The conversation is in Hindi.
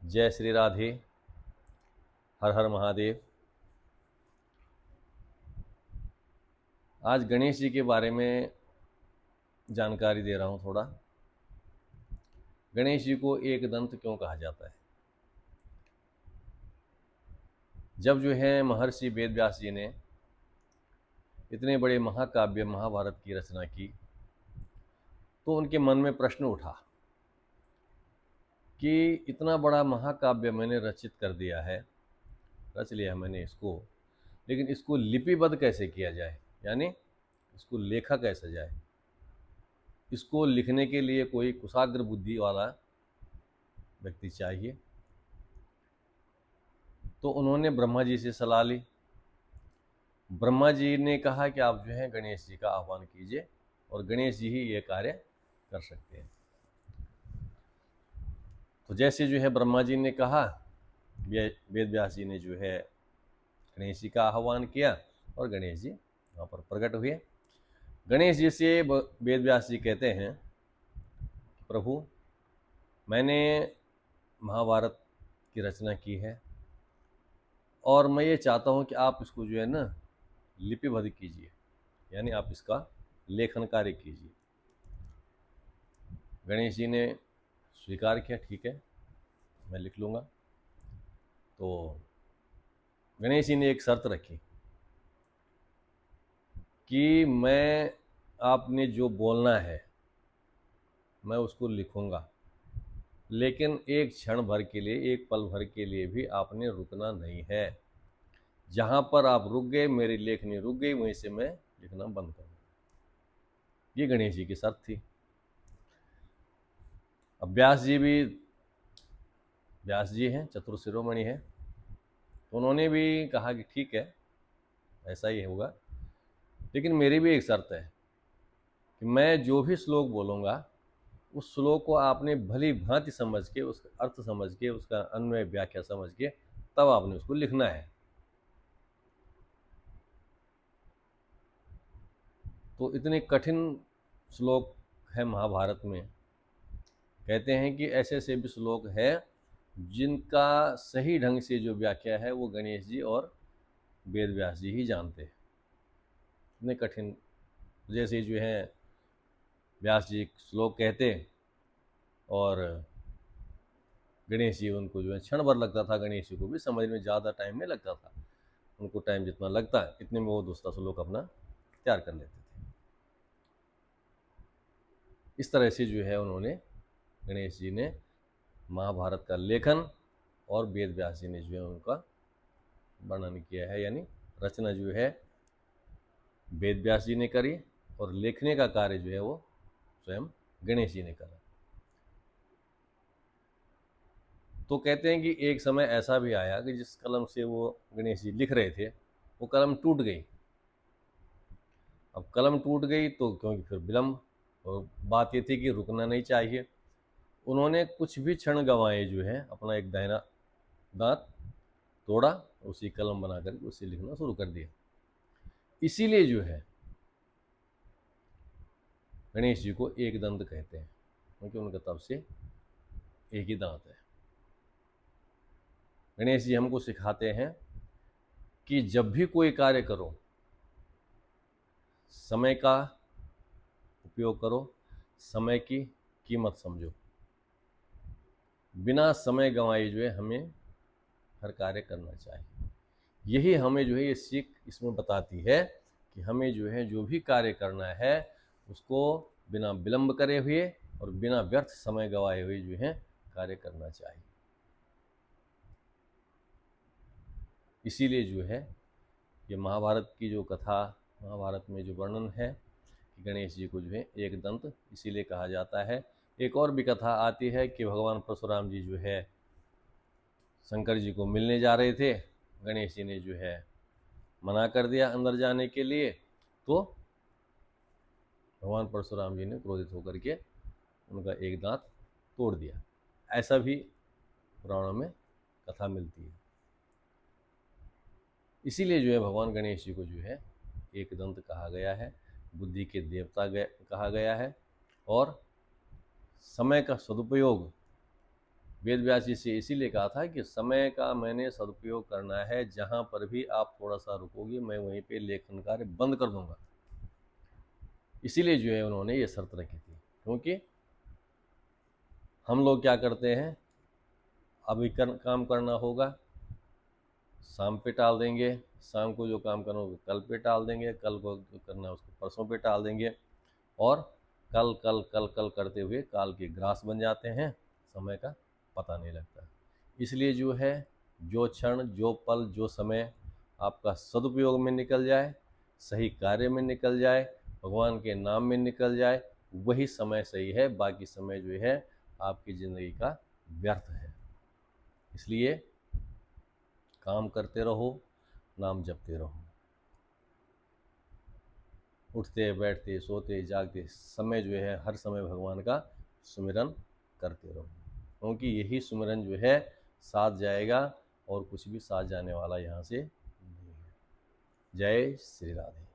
जय श्री राधे। हर हर महादेव। आज गणेश जी के बारे में जानकारी दे रहा हूँ थोड़ा। गणेश जी को एक दंत क्यों कहा जाता है? जब महर्षि वेद व्यास जी ने इतने बड़े महाकाव्य महाभारत की रचना की तो उनके मन में प्रश्न उठा कि इतना बड़ा महाकाव्य मैंने रचित कर दिया है, रच लिया मैंने इसको, लेकिन इसको लिपिबद्ध कैसे किया जाए, यानी इसको लेखा कैसे जाए। इसको लिखने के लिए कोई कुशाग्र बुद्धि वाला व्यक्ति चाहिए। तो उन्होंने ब्रह्मा जी से सलाह ली। ब्रह्मा जी ने कहा कि आप गणेश जी का आह्वान कीजिए और गणेश जी ही ये कार्य कर सकते हैं। तो जैसे ब्रह्मा जी ने कहा, वेद व्यास जी ने गणेश जी का आह्वान किया और गणेश जी वहाँ पर प्रकट हुए। गणेश जी से वेद व्यास जी कहते हैं, प्रभु मैंने महाभारत की रचना की है और मैं ये चाहता हूँ कि आप इसको लिपिबद्ध कीजिए, यानी आप इसका लेखन कार्य कीजिए। गणेश जी ने स्वीकार किया, ठीक है मैं लिख लूँगा। तो गणेश जी ने एक शर्त रखी कि मैं आपने जो बोलना है मैं उसको लिखूँगा, लेकिन एक क्षण भर के लिए, एक पल भर के लिए भी आपने रुकना नहीं है। जहाँ पर आप रुक गए, मेरी लेखनी रुक गई, वहीं से मैं लिखना बंद कर दूँगा। ये गणेश जी की शर्त थी। अब व्यास जी हैं, चतुर शिरोमणि हैं, तो उन्होंने भी कहा कि ठीक है ऐसा ही होगा, लेकिन मेरी भी एक शर्त है कि मैं जो भी श्लोक बोलूँगा उस श्लोक को आपने भली भांति समझ के, उसका अर्थ समझ के, उसका अन्वय व्याख्या समझ के तब आपने उसको लिखना है। तो इतने कठिन श्लोक है महाभारत में। कहते हैं कि ऐसे ऐसे भी श्लोक है जिनका सही ढंग से जो व्याख्या है वो गणेश जी और वेद व्यास जी ही जानते हैं। इतने कठिन, जैसे व्यास जी श्लोक कहते और गणेश जी उनको क्षण भर लगता था। गणेश जी को भी समझ में ज़्यादा टाइम नहीं लगता था, उनको टाइम जितना लगता है इतने में वो दूसरा श्लोक अपना तैयार कर लेते थे। इस तरह से उन्होंने, गणेश जी ने महाभारत का लेखन और वेद व्यास जी ने उनका वर्णन किया है, यानी रचना वेद व्यास जी ने करी और लिखने का कार्य वो स्वयं गणेश जी ने करा। तो कहते हैं कि एक समय ऐसा भी आया कि जिस कलम से वो गणेश जी लिख रहे थे वो कलम टूट गई। अब कलम टूट गई तो क्योंकि फिर विलम्ब, और बात ये थी कि रुकना नहीं चाहिए। उन्होंने कुछ भी क्षण गंवाए, अपना एक दाहिना दांत तोड़ा, उसी कलम बना करके उसे लिखना शुरू कर दिया। इसीलिए गणेश जी को एक दंत कहते हैं, क्योंकि उनका तब से एक ही दांत है। गणेश जी हमको सिखाते हैं कि जब भी कोई कार्य करो समय का उपयोग करो, समय की कीमत समझो। बिना समय गंवाए हमें हर कार्य करना चाहिए। यही हमें ये सीख इसमें बताती है कि हमें जो भी कार्य करना है उसको बिना विलंब करे हुए और बिना व्यर्थ समय गंवाए हुए कार्य करना चाहिए। इसीलिए ये महाभारत की जो कथा, महाभारत में जो वर्णन है कि गणेश जी को एक दंत इसीलिए कहा जाता है। एक और भी कथा आती है कि भगवान परशुराम जी शंकर जी को मिलने जा रहे थे, गणेश जी ने मना कर दिया अंदर जाने के लिए, तो भगवान परशुराम जी ने क्रोधित होकर के उनका एक दांत तोड़ दिया। ऐसा भी पुराणों में कथा मिलती है। इसीलिए भगवान गणेश जी को एक दंत कहा गया है, बुद्धि के देवता कहा गया है, और समय का सदुपयोग वेद व्यास जी से इसीलिए कहा था कि समय का मैंने सदुपयोग करना है, जहाँ पर भी आप थोड़ा सा रुकोगे मैं वहीं पे लेखन कार्य बंद कर दूंगा। इसीलिए जो है उन्होंने ये शर्त रखी थी, क्योंकि हम लोग क्या करते हैं, अभी काम करना होगा, शाम पे टाल देंगे, शाम को जो काम करना होगा कल पे टाल देंगे, कल को करना है उसको परसों पे टाल देंगे, और कल कल कल कल करते हुए काल के ग्रास बन जाते हैं, समय का पता नहीं लगता। इसलिए जो है, जो क्षण, जो पल, जो समय आपका सदुपयोग में निकल जाए, सही कार्य में निकल जाए, भगवान के नाम में निकल जाए, वही समय सही है। बाकी समय जो है आपकी ज़िंदगी का व्यर्थ है। इसलिए काम करते रहो, नाम जपते रहो, उठते बैठते सोते जागते समय जो है हर समय भगवान का सुमिरन करते रहो, क्योंकि यही सुमिरन जो है साथ जाएगा, और कुछ भी साथ जाने वाला यहाँ से नहीं है। जय श्री राधे।